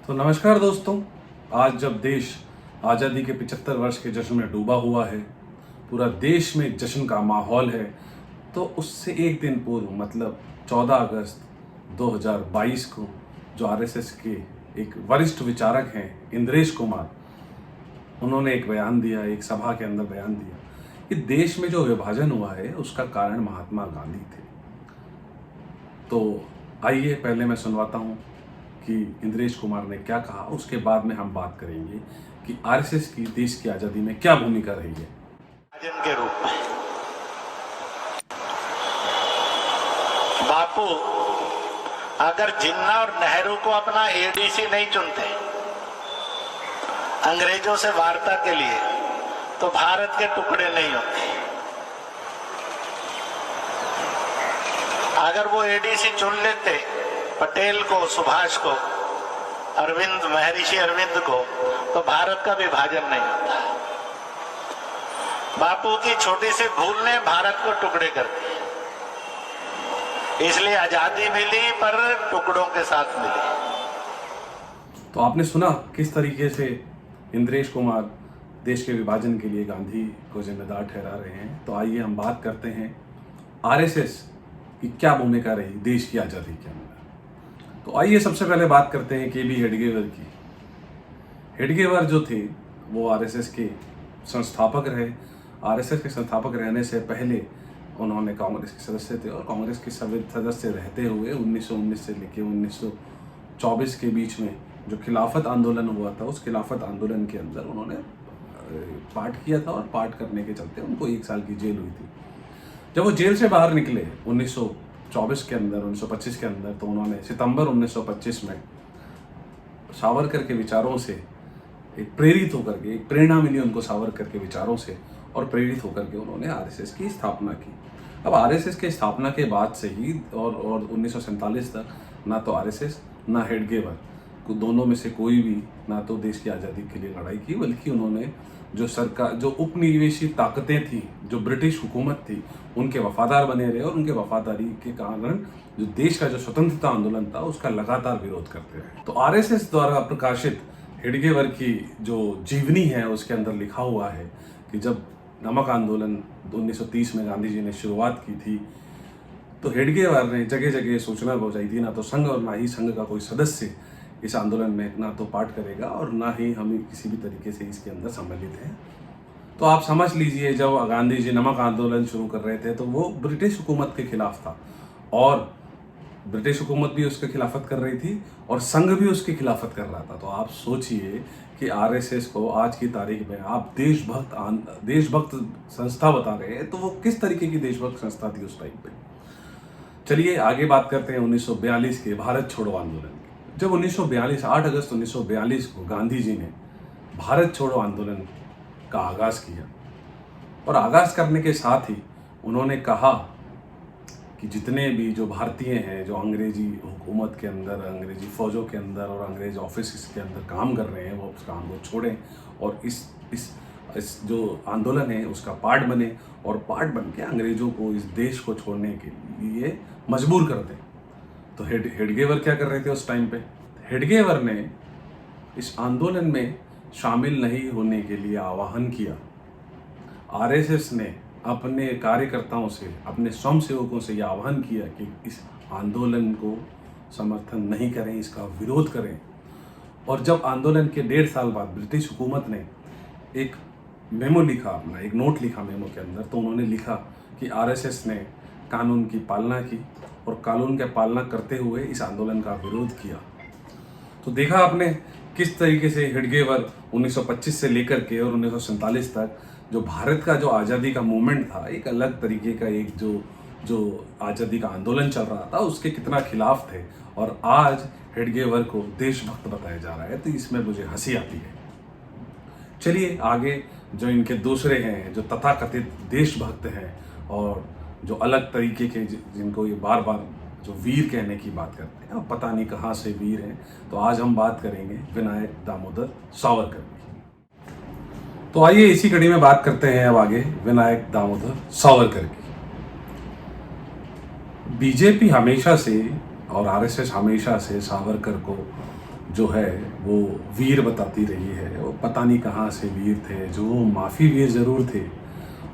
तो नमस्कार दोस्तों। आज जब देश आज़ादी के 75 वर्ष के जश्न में डूबा हुआ है, पूरा देश में जश्न का माहौल है, तो उससे एक दिन पूर्व मतलब 14 अगस्त 2022 को जो आरएसएस के एक वरिष्ठ विचारक हैं इंद्रेश कुमार, उन्होंने एक बयान दिया, एक सभा के अंदर बयान दिया कि देश में जो विभाजन हुआ है उसका कारण महात्मा गांधी थे। तो आइए पहले मैं सुनवाता हूँ कि इंद्रेश कुमार ने क्या कहा, उसके बाद में हम बात करेंगे कि आरएसएस की देश की आज़ादी में क्या भूमिका रही है। के रूप में बापू अगर जिन्ना और नेहरू को अपना एडीसी नहीं चुनते अंग्रेजों से वार्ता के लिए, तो भारत के टुकड़े नहीं होते। अगर वो एडीसी चुन लेते पटेल को, सुभाष को, अरविंद, महर्षि अरविंद को, तो भारत का विभाजन नहीं होता। बापू की छोटी सी भूल ने भारत को टुकड़े कर दिए, इसलिए आजादी मिली पर टुकड़ों के साथ मिली। तो आपने सुना किस तरीके से इंद्रेश कुमार देश के विभाजन के लिए गांधी को जिम्मेदार ठहरा रहे हैं। तो आइए हम बात करते हैं आरएसएस की क्या भूमिका रही देश की आज़ादी के अंदर। तो आइए सबसे पहले बात करते हैं केबी हेडगेवर की। हेडगेवर जो थे वो आरएसएस के संस्थापक रहे। आरएसएस के संस्थापक रहने से पहले उन्होंने कांग्रेस के सदस्य थे और कांग्रेस के सदस्य रहते हुए 1919 से लेकर 1924 के बीच में जो खिलाफत आंदोलन हुआ था, उस खिलाफत आंदोलन के अंदर उन्होंने पार्ट किया था और पार्ट करने के चलते उनको 1 साल की जेल हुई थी। जब वो जेल से बाहर निकले 1924 के अंदर, 1925 के अंदर, तो उन्होंने सितंबर 1925 में सावरकर के विचारों से एक प्रेरित होकर के, एक प्रेरणा मिली उनको सावरकर के विचारों से, और प्रेरित होकर के उन्होंने आरएसएस की स्थापना की। अब आरएसएस के स्थापना के बाद से ही और 1947 तक ना तो आरएसएस ना हेडगेवर को, दोनों में से कोई भी ना तो देश की आज़ादी के लिए लड़ाई की, बल्कि उन्होंने जो सरकार, जो उपनिवेशी ताकतें थी, जो ब्रिटिश हुकूमत थी, उनके वफादार बने रहे और उनके वफादारी के कारण जो देश का जो स्वतंत्रता आंदोलन था उसका लगातार विरोध करते रहे। तो आरएसएस द्वारा प्रकाशित हेडगेवर की जो जीवनी है उसके अंदर लिखा हुआ है कि जब नमक आंदोलन 1930 में गांधी जी ने शुरुआत की थी, तो हेडगेवर ने जगह जगह सूचना पहुंचाई थी, ना तो संघ और ना ही संघ का कोई सदस्य इस आंदोलन में ना तो पार्ट करेगा और ना ही हम किसी भी तरीके से इसके अंदर सम्मिलित हैं। तो आप समझ लीजिए, जब गांधी जी नमक आंदोलन शुरू कर रहे थे तो वो ब्रिटिश हुकूमत के खिलाफ था और ब्रिटिश हुकूमत भी उसके खिलाफत कर रही थी और संघ भी उसकी खिलाफत कर रहा था। तो आप सोचिए कि आरएसएस को आज की तारीख में आप देशभक्त संस्था बता रहे हैं, तो वो किस तरीके की देशभक्त संस्था थी उस टाइम पे। चलिए आगे बात करते हैं 1942 के भारत छोड़ो आंदोलन की। जब 8 अगस्त 1942 को गांधी जी ने भारत छोड़ो आंदोलन का आगाज किया और आगाज करने के साथ ही उन्होंने कहा कि जितने भी जो भारतीय हैं जो अंग्रेजी हुकूमत के अंदर, अंग्रेजी फ़ौजों के अंदर और अंग्रेज ऑफिस के अंदर काम कर रहे हैं, वो उस काम को छोड़ें और इस जो आंदोलन है उसका पार्ट बने और पार्ट बन के अंग्रेज़ों को इस देश को छोड़ने के लिए मजबूर कर दें। तो हेडगेवर क्या कर रहे थे उस टाइम पे? हेडगेवर ने इस आंदोलन में शामिल नहीं होने के लिए आह्वान किया। आरएसएस ने अपने कार्यकर्ताओं से, अपने स्वयंसेवकों से यह आह्वान किया कि इस आंदोलन को समर्थन नहीं करें, इसका विरोध करें। और जब आंदोलन के 1.5 साल बाद ब्रिटिश हुकूमत ने एक मेमो लिखा, अपना एक नोट लिखा मेमो के अंदर, तो उन्होंने लिखा कि आरएसएस ने कानून की पालना की और कानून की पालना करते हुए इस आंदोलन का विरोध किया। तो देखा आपने किस तरीके से हेडगेवर 1925 से लेकर के और 1947 तक जो भारत का जो आज़ादी का मूवमेंट था, एक अलग तरीके का एक जो आज़ादी का आंदोलन चल रहा था, उसके कितना खिलाफ थे और आज हेडगेवर को देशभक्त बताया जा रहा है। तो इसमें मुझे हंसी आती है। चलिए आगे जो इनके दूसरे हैं, जो तथाकथित देशभक्त हैं और जो अलग तरीके के, जिनको ये बार बार जो वीर कहने की बात करते हैं, अब पता नहीं कहाँ से वीर हैं, तो आज हम बात करेंगे विनायक दामोदर सावरकर की। तो आइए इसी कड़ी में बात करते हैं अब आगे विनायक दामोदर सावरकर की। बीजेपी हमेशा से और आरएसएस हमेशा से सावरकर को जो है वो वीर बताती रही है। वो पता नहीं कहाँ से वीर थे, जो माफ़ी वीर ज़रूर थे,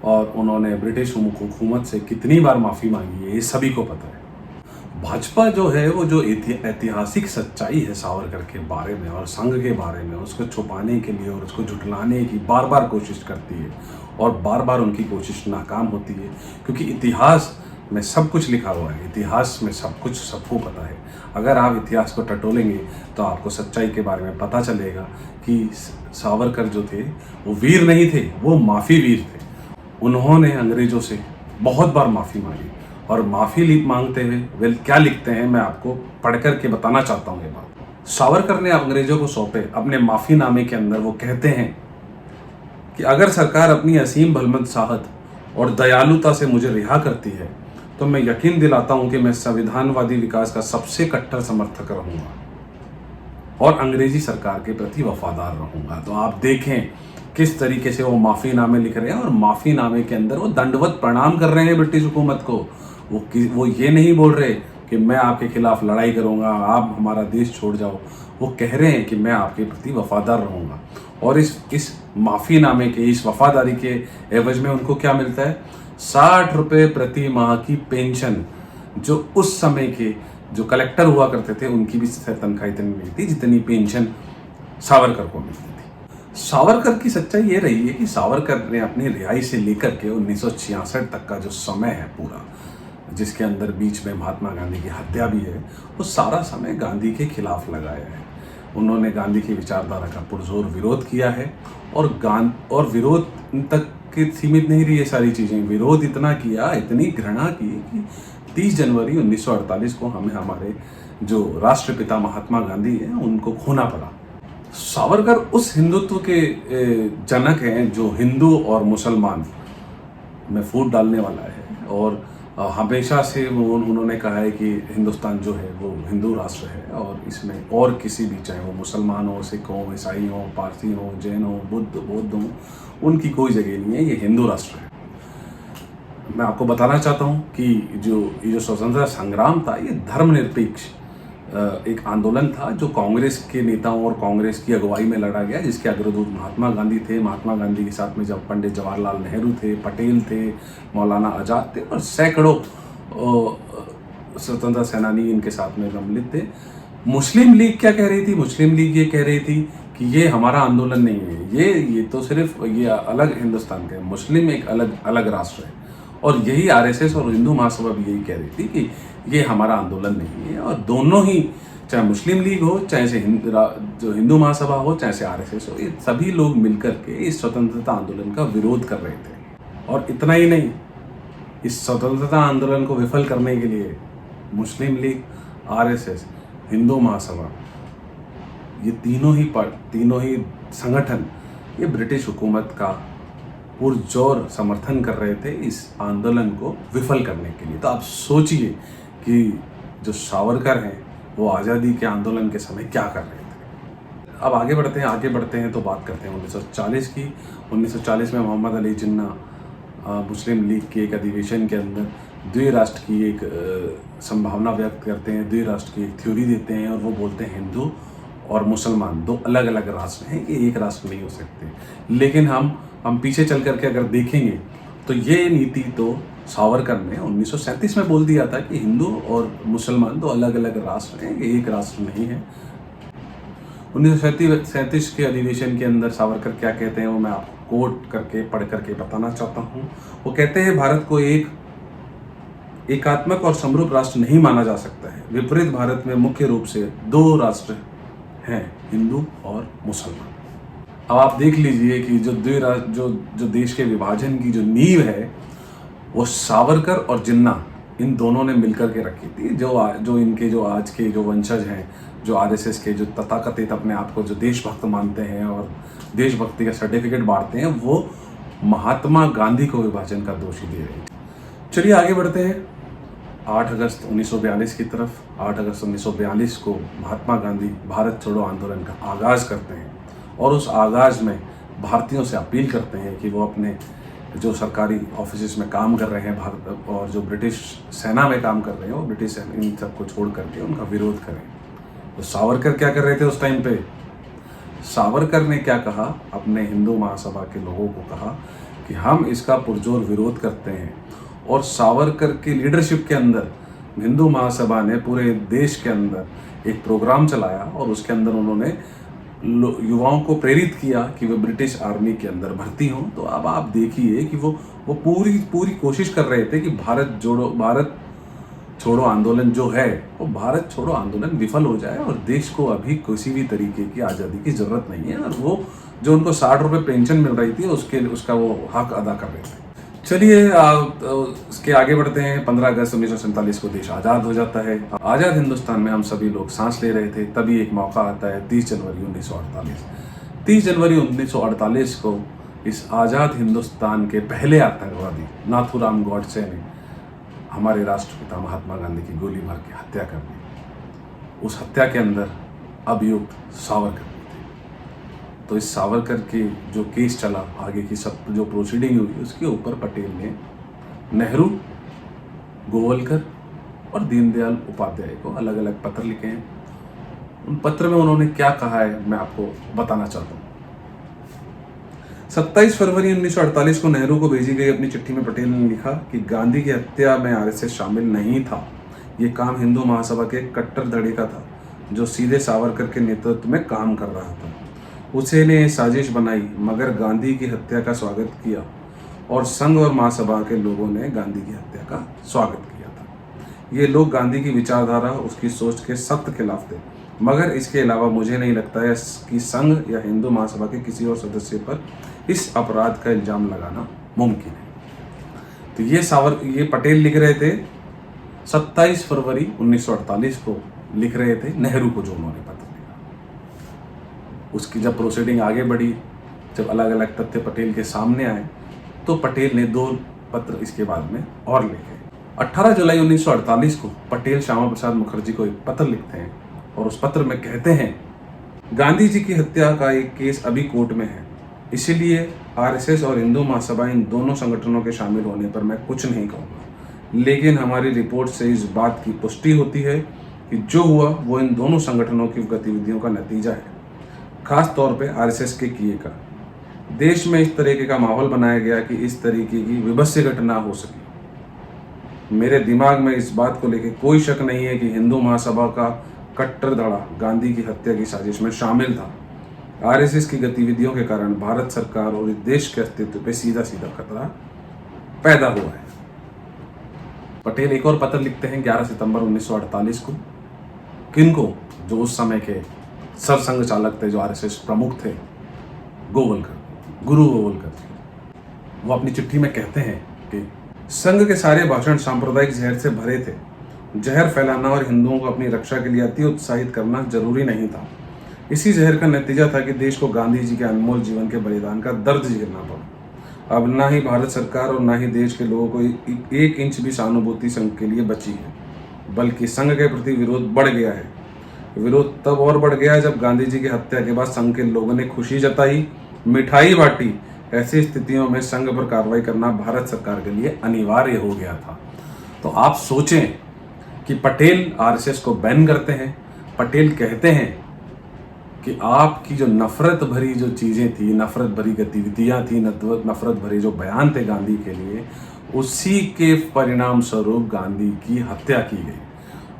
और उन्होंने ब्रिटिश हुकूमत से कितनी बार माफ़ी मांगी है ये सभी को पता है। भाजपा जो है वो जो ऐतिहासिक सच्चाई है सावरकर के बारे में और संघ के बारे में, उसको छुपाने के लिए और उसको झुठलाने की बार बार कोशिश करती है, और बार बार उनकी कोशिश नाकाम होती है, क्योंकि इतिहास में सब कुछ लिखा हुआ है, इतिहास में सब कुछ सबको पता है। अगर आप इतिहास को टटोलेंगे तो आपको सच्चाई के बारे में पता चलेगा कि सावरकर जो थे वो वीर नहीं थे, वो माफ़ी वीर थे। उन्होंने अंग्रेज़ों से बहुत बार माफ़ी मांगी, और माफ़ी मांगते हुए वे क्या लिखते हैं मैं आपको पढ़ कर के बताना चाहता हूँ ये बात। सावरकर ने अंग्रेज़ों को सौंपे अपने माफ़ीनामे के अंदर वो कहते हैं कि अगर सरकार अपनी असीम भलमत साहत और दयालुता से मुझे रिहा करती है तो मैं यकीन दिलाता हूं कि मैं संविधानवादी विकास का सबसे कट्टर समर्थक रहूंगा और अंग्रेजी सरकार के प्रति वफादार रहूंगा। तो आप देखें किस तरीके से वो माफ़ीनामे लिख रहे हैं, और माफ़ीनामे के अंदर वो दंडवत प्रणाम कर रहे हैं ब्रिटिश हुकूमत को। वो ये नहीं बोल रहे कि मैं आपके खिलाफ लड़ाई करूंगा, आप हमारा देश छोड़ जाओ। वो कह रहे हैं कि मैं आपके प्रति वफादार रहूंगा, और इस माफ़ीनामे के, इस वफादारी के एवज में उनको क्या मिलता है? 60 रुपये प्रति माह की पेंशन, जो उस समय के जो कलेक्टर हुआ करते थे उनकी भी तनख्वाह इतनी नहीं थी जितनी पेंशन सावरकर को मिलती थी। सावरकर की सच्चाई ये रही है कि सावरकर ने अपनी रिहाई से लेकर के 1966 तक का जो समय है पूरा, जिसके अंदर बीच में महात्मा गांधी की हत्या भी है, वो सारा समय गांधी के खिलाफ लगाया है। उन्होंने गांधी की विचारधारा का पुरजोर विरोध किया है, और विरोध तक के सीमित नहीं रही ये सारी चीज़ें। विरोध इतना किया, इतनी घृणा की कि 30 जनवरी 1948 को हमें हमारे जो राष्ट्रपिता महात्मा गांधी हैं उनको खोना पड़ा। सावरकर उस हिंदुत्व के जनक हैं जो हिंदू और मुसलमान में फूट डालने वाला है, और हमेशा से वो उन्होंने कहा है कि हिंदुस्तान जो है वो हिंदू राष्ट्र है, और इसमें और किसी भी, चाहे वो मुसलमान हो, सिख हो, ईसाई हो, पारसी हो, जैन हो, बौद्ध हो, उनकी कोई जगह नहीं है, ये हिंदू राष्ट्र है। मैं आपको बताना चाहता हूँ कि ये जो स्वतंत्रता संग्राम था, ये धर्मनिरपेक्ष एक आंदोलन था जो कांग्रेस के नेताओं और कांग्रेस की अगुवाई में लड़ा गया, जिसके अग्रदूत महात्मा गांधी थे। महात्मा गांधी के साथ में जब पंडित जवाहरलाल नेहरू थे, पटेल थे, मौलाना आज़ाद थे, और सैकड़ों स्वतंत्रता सेनानी इनके साथ में सम्मिलित थे। मुस्लिम लीग क्या कह रही थी? मुस्लिम लीग ये कह रही थी कि ये हमारा आंदोलन नहीं है, ये तो सिर्फ ये अलग हिंदुस्तान का है, मुस्लिम एक अलग राष्ट्र है। और यही आरएसएस और हिंदू महासभा भी यही कह रही थी कि ये हमारा आंदोलन नहीं है। और दोनों ही, चाहे मुस्लिम लीग हो, चाहे से जो हिंदू महासभा हो, चाहे से आरएसएस हो, ये सभी लोग मिलकर के इस स्वतंत्रता आंदोलन का विरोध कर रहे थे। और इतना ही नहीं, इस स्वतंत्रता आंदोलन को विफल करने के लिए मुस्लिम लीग, आरएसएस, हिंदू महासभा, ये तीनों ही संगठन ये ब्रिटिश हुकूमत का पुरजोर समर्थन कर रहे थे इस आंदोलन को विफल करने के लिए। तो आप सोचिए कि जो सावरकर हैं वो आज़ादी के आंदोलन के समय क्या कर रहे थे। अब आगे बढ़ते हैं तो बात करते हैं 1940 की। 1940 में मोहम्मद अली जिन्ना मुस्लिम लीग के एक अधिवेशन के अंदर द्विराष्ट्र की एक संभावना व्यक्त करते हैं, द्विराष्ट्र की एक थ्योरी देते हैं, और वो बोलते हैं हिंदू और मुसलमान दो अलग अलग राष्ट्र हैं, ये एक राष्ट्र नहीं हो सकते। लेकिन हम पीछे चल करके अगर देखेंगे तो ये नीति तो सावरकर ने 1937 में बोल दिया था कि हिंदू और मुसलमान दो अलग अलग राष्ट्र हैं, ये एक राष्ट्र नहीं है। 1937 के अधिवेशन के अंदर सावरकर क्या कहते हैं वो मैं आपको कोट करके पढ़ करके बताना चाहता हूँ। वो कहते हैं भारत को एक एकात्मक और समरूप राष्ट्र नहीं माना जा सकता है। विपरीत भारत में मुख्य रूप से दो राष्ट्र हैं, हिंदू और मुसलमान। अब आप देख लीजिए कि जो देश के विभाजन की जो नींव है वो सावरकर और जिन्ना इन दोनों ने मिलकर के रखी थी। जो इनके जो आज के जो वंशज हैं, जो आरएसएस के जो तथाकथित अपने आप को जो देशभक्त मानते हैं और देशभक्ति का सर्टिफिकेट बांटते हैं, वो महात्मा गांधी को विभाजन का दोषी दे रहे हैं। चलिए आगे बढ़ते हैं 8 अगस्त 1942 की तरफ। 8 अगस्त 1942 को महात्मा गांधी भारत छोड़ो आंदोलन का आगाज़ करते हैं, और उस आगाज़ में भारतीयों से अपील करते हैं कि वो अपने जो सरकारी ऑफिस में काम कर रहे हैं भारत और जो ब्रिटिश सेना में काम कर रहे हैं, वो ब्रिटिश इन सबको छोड़ करके उनका विरोध करें। तो सावरकर क्या कर रहे थे उस टाइम पे? सावरकर ने क्या कहा, अपने हिंदू महासभा के लोगों को कहा कि हम इसका पुरजोर विरोध करते हैं। और सावरकर की लीडरशिप के अंदर हिंदू महासभा ने पूरे देश के अंदर एक प्रोग्राम चलाया और उसके अंदर उन्होंने युवाओं को प्रेरित किया कि वे ब्रिटिश आर्मी के अंदर भर्ती हों। तो अब आप देखिए कि वो पूरी कोशिश कर रहे थे कि भारत छोड़ो आंदोलन जो है वो भारत छोड़ो आंदोलन विफल हो जाए और देश को अभी किसी भी तरीके की आज़ादी की ज़रूरत नहीं है। और वो जो उनको 60 रुपये पेंशन मिल रही थी उसका वो हक अदा कर रहे थे। चलिए इसके आगे बढ़ते हैं। 15 अगस्त 1947 को देश आज़ाद हो जाता है। आज़ाद हिंदुस्तान में हम सभी लोग सांस ले रहे थे, तभी एक मौका आता है 30 जनवरी 1948। 30 जनवरी 1948 को इस आज़ाद हिंदुस्तान के पहले आतंकवादी नाथूराम गॉडसे ने हमारे राष्ट्रपिता महात्मा गांधी की गोली मार के हत्या कर दी। उस हत्या के अंदर अभियुक्त सावरकर थे। तो इस सावरकर के जो केस चला, आगे की सब जो प्रोसीडिंग हुई, उसके ऊपर पटेल ने नेहरू, गोवलकर और दीनदयाल उपाध्याय को अलग अलग पत्र लिखे हैं। उन पत्र में उन्होंने क्या कहा है मैं आपको बताना चाहता हूँ। 27 फरवरी 1948 को नेहरू को भेजी गई अपनी चिट्ठी में पटेल ने लिखा कि गांधी की हत्या में आरएसएस शामिल नहीं था। ये काम हिंदू महासभा के कट्टर धड़े का था जो सीधे सावरकर के नेतृत्व में काम कर रहा था। उसे ने साजिश बनाई मगर गांधी की हत्या का स्वागत किया और संघ और महासभा के लोगों ने गांधी की हत्या का स्वागत किया था। ये लोग गांधी की विचारधारा, उसकी सोच के सख्त खिलाफ थे। मगर इसके अलावा मुझे नहीं लगता है कि संघ या हिंदू महासभा के किसी और सदस्य पर इस अपराध का इल्जाम लगाना मुमकिन है। तो ये पटेल लिख रहे थे 27 फरवरी 1948 को, लिख रहे थे नेहरू को जो उन्होंने पत्र लिखा। उसकी जब प्रोसीडिंग आगे बढ़ी, जब अलग अलग तथ्य पटेल के सामने आए, तो पटेल ने 2 पत्र इसके बाद में और लिखे। 18 जुलाई 1948 को पटेल श्यामा प्रसाद मुखर्जी को एक पत्र लिखते हैं और उस पत्र में कहते हैं, गांधी जी की हत्या का एक केस अभी कोर्ट में है, इसीलिए आरएसएस और हिंदू महासभा इन दोनों संगठनों के शामिल होने पर मैं कुछ नहीं कहूँगा। लेकिन हमारी रिपोर्ट से इस बात की पुष्टि होती है कि जो हुआ वो इन दोनों संगठनों की गतिविधियों का नतीजा है, खास तौर पे आरएसएस के किए का। देश में इस तरीके का माहौल बनाया गया कि इस तरीके की विभत्स घटना हो सकी। मेरे दिमाग में इस बात को लेकर कोई शक नहीं है कि हिंदू महासभा का कट्टर धड़ा गांधी की हत्या की साजिश में शामिल था। आरएसएस की गतिविधियों के कारण भारत सरकार और इस देश के अस्तित्व पे सीधा खतरा पैदा हुआ है। पटेल एक और पत्र लिखते हैं 11 सितंबर 1948 को। किनको? जो उस समय के सरसंघ चालक थे, जो आरएसएस प्रमुख थे, गुरु गोवलकर। वो अपनी चिट्ठी में कहते हैं कि संघ के सारे भाषण सांप्रदायिक जहर से भरे थे। जहर फैलाना और हिंदुओं को अपनी रक्षा के लिए अति उत्साहित करना जरूरी नहीं था। इसी जहर का नतीजा था कि देश को गांधी जी के अनमोल जीवन के बलिदान का दर्द झेलना पड़ा। अब ना ही भारत सरकार और ना ही देश के लोगों को 1 इंच भी सहानुभूति संघ के लिए बची है, बल्कि संघ के प्रति विरोध बढ़ गया है। विरोध तब और बढ़ गया जब गांधी जी की हत्या के बाद संघ के लोगों ने खुशी जताई, मिठाई बांटी। ऐसी स्थितियों में संघ पर कार्रवाई करना भारत सरकार के लिए अनिवार्य हो गया था। तो आप सोचें कि पटेल आरएसएस को बैन करते हैं। पटेल कहते हैं कि आपकी जो नफरत भरी जो चीज़ें थी, नफरत भरी गतिविधियां थी, नफरत भरे जो बयान थे गांधी के लिए, उसी के परिणाम स्वरूप गांधी की हत्या की गई।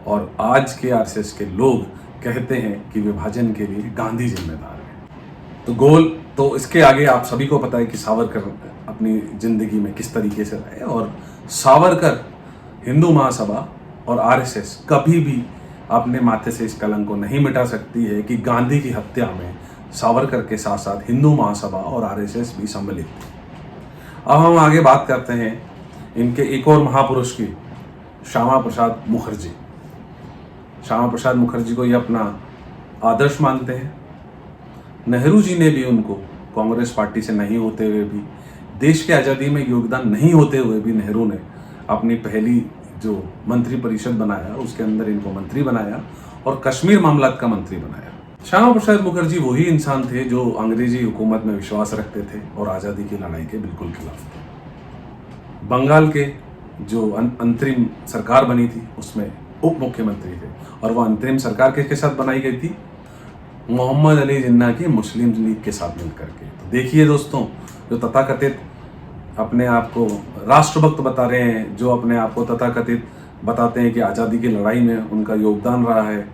और आज के आरएसएस के लोग कहते हैं कि विभाजन के लिए गांधी जिम्मेदार है। तो इसके आगे आप सभी को पता है कि सावरकर अपनी जिंदगी में किस तरीके से रहे, और सावरकर, हिंदू महासभा और आरएसएस कभी भी अपने माथे से इस कलंक को नहीं मिटा सकती है कि गांधी की हत्या में सावरकर के साथ साथ हिंदू महासभा और आरएसएस भी सम्मिलित थे। अब हम आगे बात करते हैं इनके एक और महापुरुष की, श्यामा प्रसाद मुखर्जी। श्यामा प्रसाद मुखर्जी को ये अपना आदर्श मानते हैं। नेहरू जी ने भी उनको कांग्रेस पार्टी से नहीं होते हुए भी, देश की आज़ादी में योगदान नहीं होते हुए भी, नेहरू ने अपनी पहली जो मंत्री परिषद बनाया उसके अंदर इनको मंत्री बनाया और कश्मीर मामलात का मंत्री बनाया। श्यामा प्रसाद मुखर्जी वही इंसान थे जो अंग्रेजी हुकूमत में विश्वास रखते थे और आज़ादी की लड़ाई के बिल्कुल खिलाफ थे। बंगाल के जो अंतरिम सरकार बनी थी उसमें उप मुख्यमंत्री थे, और वो अंतरिम सरकार किसके साथ बनाई गई थी? मोहम्मद अली जिन्ना की मुस्लिम लीग के साथ मिलकर के। तो देखिए दोस्तों, जो तथाकथित अपने आप को राष्ट्रभक्त बता रहे हैं, जो अपने आप को तथाकथित बताते हैं कि आज़ादी की लड़ाई में उनका योगदान रहा है,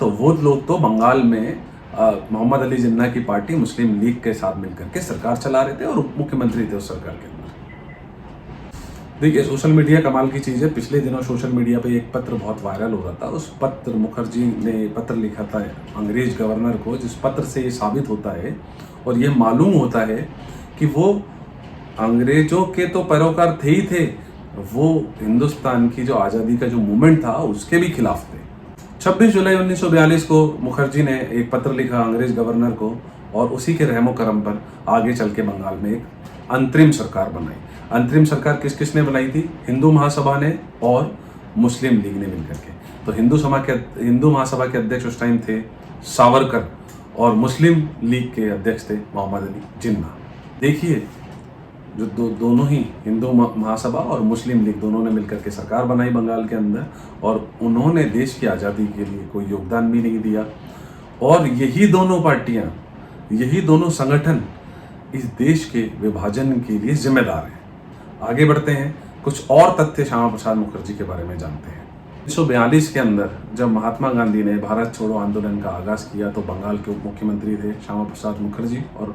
तो वो लोग तो बंगाल में मोहम्मद अली जिन्ना की पार्टी मुस्लिम लीग के साथ मिलकर के सरकार चला रहे थे और उप मुख्यमंत्री थे उस सरकार के अंदर। देखिए, सोशल मीडिया कमाल की चीज़ है। पिछले दिनों सोशल मीडिया पे एक पत्र बहुत वायरल हो रहा था। उस पत्र, मुखर्जी ने पत्र लिखा था अंग्रेज गवर्नर को, जिस पत्र से ये साबित होता है और ये मालूम होता है कि वो अंग्रेजों के तो पैरोकार थे ही थे, वो हिंदुस्तान की जो आज़ादी का जो मूवमेंट था उसके भी खिलाफ थे। 26 जुलाई 1942 को मुखर्जी ने एक पत्र लिखा अंग्रेज गवर्नर को, और उसी के रहमो करम पर आगे चल के बंगाल में एक अंतरिम सरकार बनाई। अंतरिम सरकार किस किस ने बनाई थी? हिंदू महासभा ने और मुस्लिम लीग ने मिलकर के। तो हिंदू महासभा के अध्यक्ष उस टाइम थे सावरकर, और मुस्लिम लीग के अध्यक्ष थे मोहम्मद अली जिन्ना। देखिए, जो दोनों ही हिंदू महासभा और मुस्लिम लीग दोनों ने मिलकर के सरकार बनाई बंगाल के अंदर, और उन्होंने देश की आज़ादी के लिए कोई योगदान भी नहीं दिया। और यही दोनों पार्टियां, यही दोनों संगठन इस देश के विभाजन के लिए जिम्मेदार हैं। आगे बढ़ते हैं, कुछ और तथ्य श्यामा प्रसाद मुखर्जी के बारे में जानते हैं। 1942 के अंदर जब महात्मा गांधी ने भारत छोड़ो आंदोलन का आगाज़ किया, तो बंगाल के उप मुख्यमंत्री थे श्यामा प्रसाद मुखर्जी, और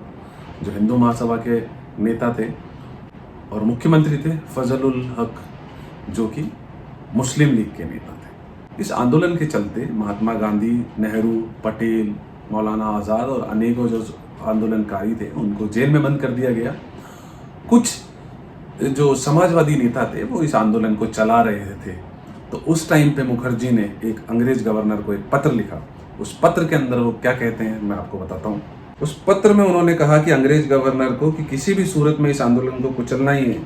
जो हिंदू महासभा के नेता थे और मुख्यमंत्री थे फजलुल हक, जो कि मुस्लिम लीग के नेता थे। इस आंदोलन के चलते महात्मा गांधी, नेहरू, पटेल, मौलाना आज़ाद और अनेकों जो आंदोलनकारी थे उनको जेल में बंद कर दिया गया। कुछ जो समाजवादी नेता थे वो इस आंदोलन को चला रहे थे। तो उस टाइम पे मुखर्जी ने एक अंग्रेज गवर्नर को एक पत्र लिखा। उस पत्र के अंदर वो क्या कहते हैं मैं आपको बताता हूँ। उस पत्र में उन्होंने कहा कि अंग्रेज गवर्नर को कि किसी भी सूरत में इस आंदोलन को कुचलना ही है।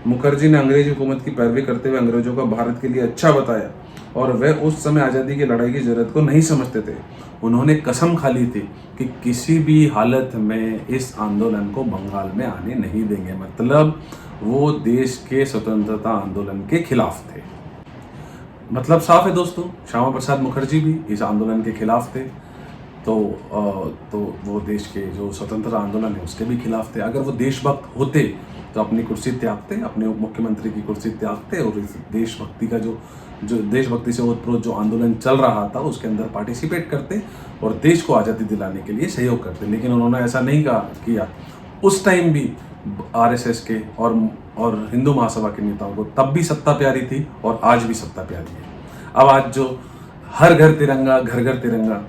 मुखर्जी ने अंग्रेज हुकूमत की पैरवी करते हुए अंग्रेजों को भारत के लिए अच्छा बताया, और वह उस समय आज़ादी की लड़ाई की जरूरत को नहीं समझते थे। उन्होंने कसम खा ली थी कि किसी भी हालत में इस आंदोलन को बंगाल में आने नहीं देंगे। मतलब वो देश के स्वतंत्रता आंदोलन के खिलाफ थे। मतलब साफ है दोस्तों, श्यामा प्रसाद मुखर्जी भी इस आंदोलन के खिलाफ थे। तो वो देश के जो स्वतंत्रता आंदोलन है उसके भी खिलाफ थे। अगर वो देशभक्त होते तो अपनी कुर्सी त्यागते, अपने उप मुख्यमंत्री की कुर्सी त्यागते, और इस देशभक्ति का जो देशभक्ति से ओतप्रोत जो आंदोलन चल रहा था उसके अंदर पार्टिसिपेट करते और देश को आज़ादी दिलाने के लिए सहयोग करते। लेकिन उन्होंने ऐसा नहीं किया। उस टाइम भी आरएसएस के और हिंदू महासभा के नेताओं को तब भी सत्ता प्यारी थी और आज भी सत्ता प्यारी है। अब आज जो हर घर तिरंगा, घर घर तिरंगा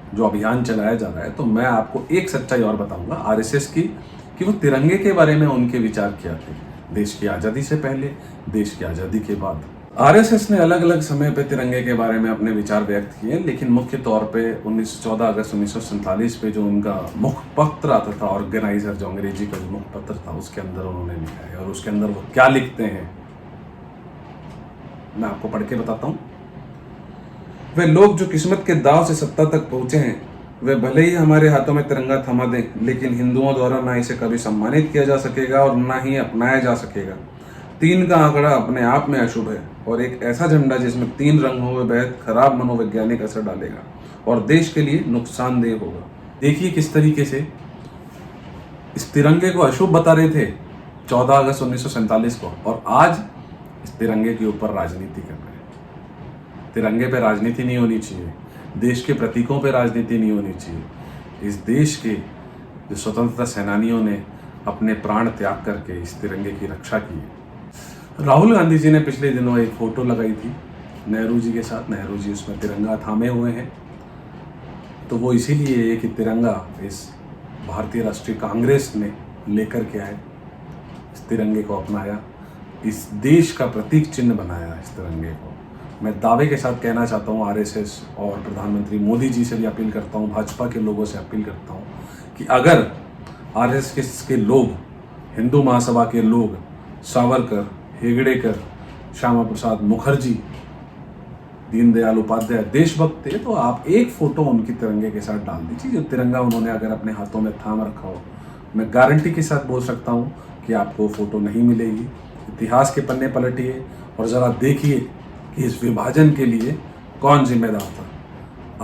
जो अभियान चलाया जा रहा है, तो मैं आपको एक सच्चाई और बताऊंगा आरएसएस की, कि वो तिरंगे के बारे में उनके विचार क्या थे, देश की आज़ादी से पहले, देश की आज़ादी के बाद। आरएसएस ने अलग अलग समय पे तिरंगे के बारे में अपने विचार व्यक्त किए, लेकिन मुख्य तौर पे 14 अगस्त 1947 पे जो उनका मुखपत्र आता था, ऑर्गेनाइजर जो अंग्रेजी का जो मुखपत्र था, उसके अंदर उन्होंने लिखा है। और उसके अंदर वो क्या लिखते हैं मैं आपको पढ़ के बताता हूँ। वे लोग जो किस्मत के दाव से सत्ता तक पहुंचे हैं, वे भले ही हमारे हाथों में तिरंगा थमा दें, लेकिन हिंदुओं द्वारा ना इसे कभी सम्मानित किया जा सकेगा और ना ही अपनाया जा सकेगा। 3 का आंकड़ा अपने आप में अशुभ है, और एक ऐसा झंडा जिसमें 3 रंग हो वह बेहद खराब मनोवैज्ञानिक असर डालेगा और देश के लिए नुकसानदेह होगा। देखिए किस तरीके से इस तिरंगे को अशुभ बता रहे थे 14 अगस्त 1947 को, और आज इस तिरंगे के ऊपर राजनीति कर रहे हैं। तिरंगे पे राजनीति नहीं होनी चाहिए, देश के प्रतीकों पे राजनीति नहीं होनी चाहिए। इस देश के जो स्वतंत्रता सेनानियों ने अपने प्राण त्याग करके इस तिरंगे की रक्षा की है। राहुल गांधी जी ने पिछले दिनों एक फोटो लगाई थी नेहरू जी के साथ। नेहरू जी उसमें तिरंगा थामे हुए हैं, तो वो इसीलिए कि तिरंगा इस भारतीय राष्ट्रीय कांग्रेस ने लेकर के आए, इस तिरंगे को अपनाया, इस देश का प्रतीक चिन्ह बनाया इस तिरंगे को। मैं दावे के साथ कहना चाहता हूँ, आरएसएस और प्रधानमंत्री मोदी जी से भी अपील करता हूँ, भाजपा के लोगों से अपील करता हूँ कि अगर आरएसएस के लोग, हिंदू महासभा के लोग, सावरकर, हेगड़ेकर, श्यामा प्रसाद मुखर्जी, दीनदयाल उपाध्याय देशभक्त थे, तो आप एक फोटो उनकी तिरंगे के साथ डाल दीजिए। जो तिरंगा उन्होंने अगर अपने हाथों में थाम रखा हो, मैं गारंटी के साथ बोल सकता हूँ कि आपको फोटो नहीं मिलेगी। इतिहास के पन्ने पलटिए और ज़रा देखिए इस विभाजन के लिए कौन जिम्मेदार था,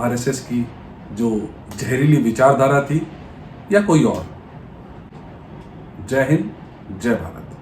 आरएसएस की जो जहरीली विचारधारा थी या कोई और। जय हिंद, जय भारत।